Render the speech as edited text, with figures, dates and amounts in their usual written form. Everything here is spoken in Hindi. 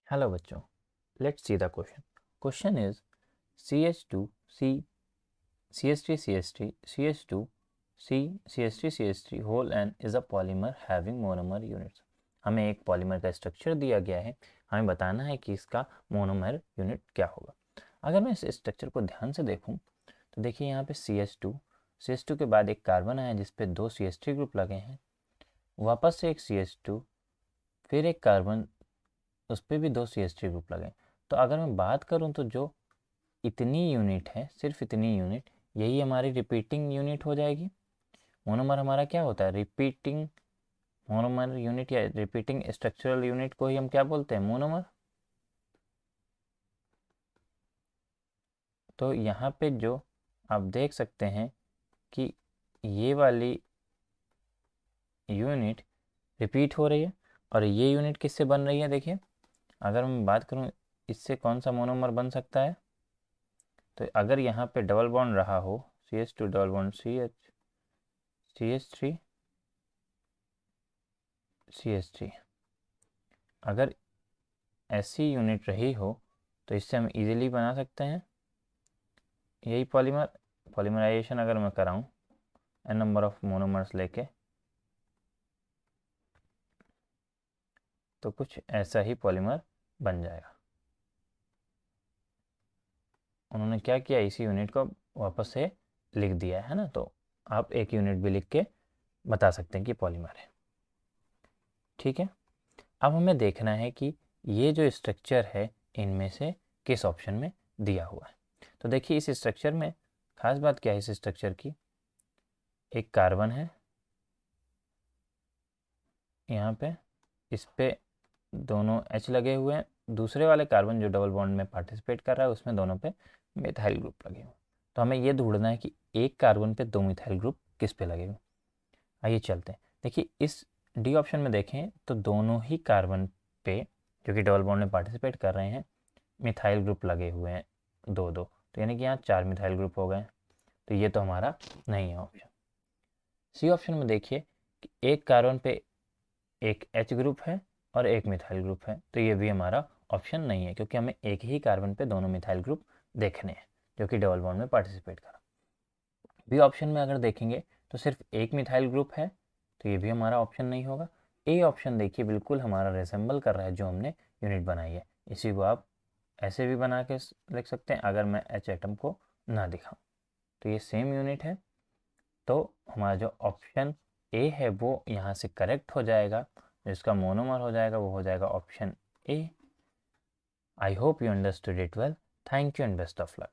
Hello बच्चों, let's see the question. Question is CH2 C CH3 CH3 CH2 C CH3 CH3 whole n is a polymer having monomer units. हमें एक पॉलीमर का स्ट्रक्चर दिया गया है, हमें बताना है कि इसका मोनोमर यूनिट क्या होगा। अगर मैं इस स्ट्रक्चर को ध्यान से देखूं तो देखिए यहाँ पे CH2 के बाद एक कार्बन आया जिस पे दो CH3 ग्रुप लगे हैं, वापस से एक CH2, फिर एक कार्बन, उस पर भी दो CH3 ग्रुप लगे। तो अगर मैं बात करूं तो जो इतनी यूनिट है, सिर्फ इतनी यूनिट, यही हमारी रिपीटिंग यूनिट हो जाएगी। मोनोमर हमारा क्या होता है? रिपीटिंग मोनोमर यूनिट या रिपीटिंग स्ट्रक्चरल यूनिट को ही हम क्या बोलते हैं? मोनोमर। तो यहाँ पे जो आप देख सकते हैं कि ये वाली यूनिट रिपीट हो रही है और ये यूनिट किससे बन रही है? देखिए, अगर मैं बात करूँ इससे कौन सा मोनोमर बन सकता है, तो अगर यहाँ पे डबल बॉन्ड रहा हो, CH2 double bond CH3 CH3, अगर ऐसी यूनिट रही हो तो इससे हम इजीली बना सकते हैं यही पॉलीमराइजेशन अगर मैं कराऊं n नंबर ऑफ मोनोमर्स लेके, तो कुछ ऐसा ही पॉलीमर बन जाएगा। उन्होंने क्या किया, इसी यूनिट को वापस से लिख दिया है ना, तो आप एक यूनिट भी लिख के बता सकते हैं कि पॉलीमर है। ठीक है, अब हमें देखना है कि ये जो स्ट्रक्चर है इनमें से किस ऑप्शन में दिया हुआ है। तो देखिए इस स्ट्रक्चर में खास बात क्या है, इस स्ट्रक्चर की, एक कार्बन है यहाँ पे, इस पे दोनों H लगे हुए हैं, दूसरे वाले कार्बन जो डबल बॉन्ड में पार्टिसिपेट कर रहा है उसमें दोनों पे मिथाइल ग्रुप लगे हुए। तो हमें ये ढूंढना है कि एक कार्बन पे दो मिथाइल ग्रुप किस पे लगे हुए। आइए चलते हैं। देखिए इस डी ऑप्शन में देखें तो दोनों ही कार्बन पे जो कि डबल बॉन्ड में पार्टिसिपेट कर रहे हैं मिथाइल ग्रुप लगे हुए हैं दो दो, तो यानी कि यहाँ 4 मिथाइल ग्रुप हो गए। तो ये तो हमारा नहीं है ऑप्शन। सी ऑप्शन में देखिए कि एक कार्बन पे एक H ग्रुप है और एक मिथाइल ग्रुप है, तो ये भी हमारा ऑप्शन नहीं है क्योंकि हमें एक ही कार्बन पे दोनों मिथाइल ग्रुप देखने हैं जो कि डबल बॉन्ड में पार्टिसिपेट कर। बी ऑप्शन में अगर देखेंगे तो सिर्फ एक मिथाइल ग्रुप है, तो ये भी हमारा ऑप्शन नहीं होगा। ए ऑप्शन देखिए बिल्कुल हमारा रिसेंबल कर रहा है जो हमने यूनिट बनाई है, इसी को आप ऐसे भी बना के लिख सकते हैं अगर मैं H एटम को ना दिखाऊं। तो ये सेम यूनिट है, तो हमारा जो ऑप्शन ए है वो यहाँ से करेक्ट हो जाएगा, जिसका मोनोमर हो जाएगा वो हो जाएगा option A. I hope you understood it well. Thank you and best of luck.